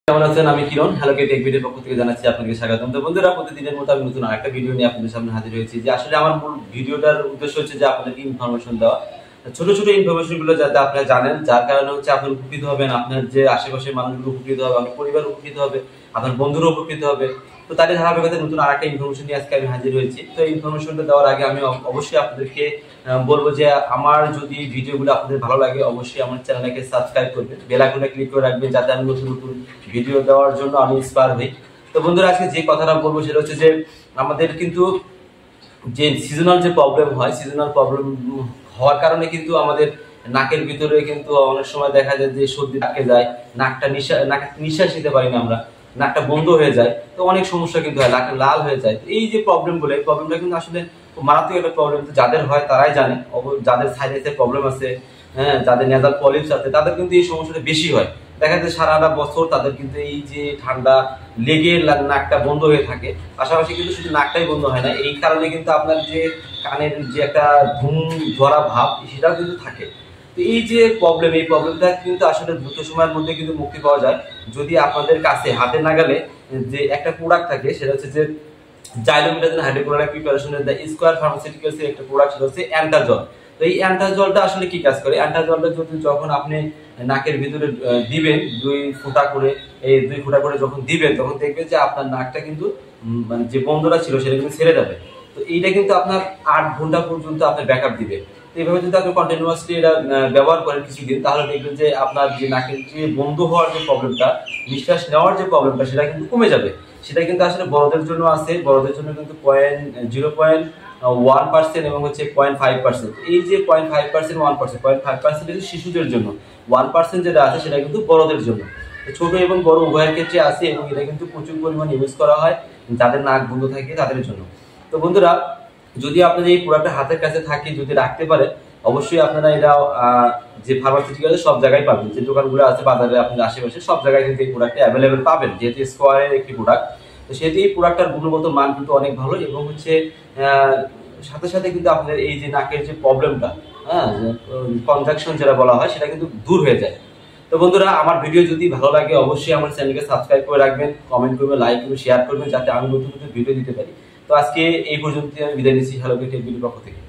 কেমন আছেন? আমি কিরণ, হ্যালো কে টেক ভিডিওর পক্ষ থেকে জানাচ্ছি আপনাকে স্বাগতম। তো বন্ধুরা, প্রতিদিনের মতো আমি নতুন আরেকটা ভিডিও নিয়ে আপনাদের সামনে হাজির হয়েছি। যে আসলে আমার মূল ভিডিওটার উদ্দেশ্য হচ্ছে যে আপনাদেরকে ইনফরমেশন দেওয়া, ছোট ছোট ইনফরমেশন গুলো যাতে আপনারা জানেন, যার কারণে হচ্ছে আপনি উপকৃত হবেন, আপনার যে আশেপাশের মানুষগুলো উপকৃত হবে, আপনার পরিবার উপকৃত হবে, আপনার বন্ধুরা উপকৃত হবে। তো তাদের ধারাবাহিকতায় নতুন আরেকটা ইনফরমেশন নিয়ে আজকে আমি হাজির হয়েছি। তো এই ইনফরমেশনটা দেওয়ার আগে আমি অবশ্যই আপনাদেরকে বলবো যে আমার যদি ভিডিওগুলো আপনাদের ভালো লাগে, অবশ্যই আমার চ্যানেলটাকে সাবস্ক্রাইব করবেন, বেল আইকনটা ক্লিক করে রাখবেন, যাতে আমি নতুন নতুন ভিডিও দেওয়ার জন্য আমি ইন্সপায়ার হই। তো বন্ধুরা, আজকে যে কথাটা বলবো সেটা হচ্ছে যে আমাদের কিন্তু যে সিজনাল যে প্রবলেম হয়, সিজনাল প্রবলেম হওয়ার কারণে কিন্তু আমাদের নাকের ভিতরে কিন্তু অনেক সময় দেখা যায় যে সর্দি আটকে যায়, নাকটা নিঃশ্বাস নিতে পারি না আমরা, নাকটা বন্ধ হয়ে যায়। তো অনেক সমস্যা কিন্তু হয়, নাক লাল হয়ে যায়। এই যে প্রবলেমগুলো, এই প্রবলেমটা কিন্তু আসলে খুব মারাত্মক একটা প্রবলেম। যাদের হয় তারাই জানে, যাদের সাইনাসের প্রবলেম আছে, হ্যাঁ, যাদের নেজাল পলিপস আছে, তাদের কিন্তু এই সমস্যাটা বেশি হয়। দেখা যায় সারাটা বছর তাদের কিন্তু এই যে ঠান্ডা লেগে নাকটা বন্ধ হয়ে থাকে। পাশাপাশি কিন্তু শুধু নাকটাই বন্ধ হয় না, এই কারণে কিন্তু আপনার যে কানের যে একটা ঘুম ধরা ভাব, সেটাও কিন্তু থাকে। তো এই যে প্রবলেম, এই প্রবলেমটা কিন্তু আসলে দ্রুত সময়ের মধ্যে কিন্তু মুক্তি পাওয়া যায় যদি আপনাদের কাছে হাতে নাগালে যে একটা প্রোডাক্ট থাকে, সেটা হচ্ছে যে জাইলোমিটাজিন হাইড্রোক্লোরাইড প্রিপারেশনের দ্য স্কয়ার ফার্মাসিউটিক্যালস এর একটা প্রোডাক্ট, সেটা হচ্ছে অ্যান্টাজল। তো এই অ্যান্টাজলটা আসলে কি কাজ করে? অ্যান্টাজলটা যখন আপনি নাকের ভিতরে দিবেন, দুই ফোঁটা করে যখন দিবেন, তখন দেখবেন যে আপনার নাকটা কিন্তু মানে যে বন্ধটা ছিল সেটা কিন্তু ছেড়ে যাবে। তো এইটা কিন্তু আপনার 8 ঘন্টা পর্যন্ত আপনার ব্যাকআপ দিবে। তো এইভাবে যদি আপনি কন্টিনিউয়াসলি এটা ব্যবহার করেন কিছুদিন, তাহলে দেখবেন যে আপনার যে নাকের যে বন্ধ হওয়ার যে প্রবলেমটা, নিঃশ্বাস নেওয়ার যে প্রবলেমটা, সেটা কিন্তু কমে যাবে। সেটা কিন্তু আসলে বড়দের জন্য আছে, বড়দের জন্য কিন্তু 0.1% এবং হচ্ছে 0.5%। এই যে 0.5%, 1%, 0.5% হচ্ছে শিশুদের জন্য, 1% যেটা আছে সেটা কিন্তু বড়দের জন্য। ছোট এবং বড় উভয়ের ক্ষেত্রে আছে, এবং এটা কিন্তু প্রচুর পরিমাণে ইউজ করা হয় যাদের নাক বন্ধ থাকে তাদের জন্য। তো বন্ধুরা, যদি আপনাদের এই প্রোডাক্টটা হাতের কাছে থাকে, যদি রাখতে পারে, অবশ্যই আপনারা এটা যে ফার্মাসিউটিক্যাল সব জায়গায় পাবেন, যে দোকানগুলো আছে বাজারে আপনাদের আশেপাশে, সব জায়গায় কিন্তু এই প্রোডাক্টটা অ্যাভেলেবেল পাবেন, যেহেতু স্কোয়ারের একটি প্রোডাক্ট। তো সেহেতু এই প্রোডাক্টটার গুণগত মান কিন্তু অনেক ভালো, এবং হচ্ছে সাথে সাথে কিন্তু আপনাদের এই যে নাকের যে প্রবলেমটা, হ্যাঁ, কনজাকশন যেটা বলা হয়, সেটা কিন্তু দূর হয়ে যায়। তো বন্ধুরা, আমার ভিডিও যদি ভালো লাগে, অবশ্যই আমার চ্যানেলকে সাবস্ক্রাইব করে রাখবেন, কমেন্ট করবেন, লাইক করবেন, শেয়ার করবেন, যাতে আমি নতুন নতুন ভিডিও দিতে পারি। তো আজকে এই পর্যন্ত আমি বিদায় নিচ্ছি, হ্যালো কে টেক ভিডিওর পক্ষ থেকে।